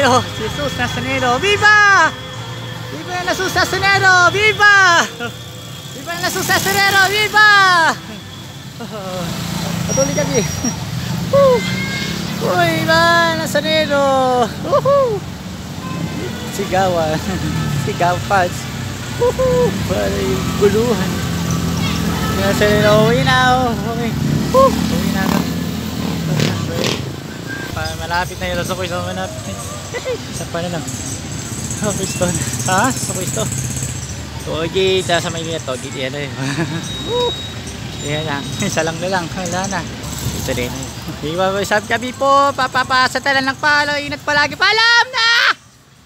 Nasanero, Jesus Nasanero, viva! Viva Jesus Nasanero, viva! Viva Jesus Nasanero, viva! Patuloy kami. Uy, viva Nasanero! Sigawan, sigaw pads. Para yung guluhan. Nasanero, uwi na. Uwi na. Malapit na yun. Sukoy so malapit. Isa pa na lang. Piston. Ha? Sukoy ito. Togi. Sa may liya togi. Yan na yun. Yan lang. Isa lang na lang. Wala na. Ito rin na yun. Sabi kami po. Papapasa talan ng palo. Ingat palagi. Paalam na!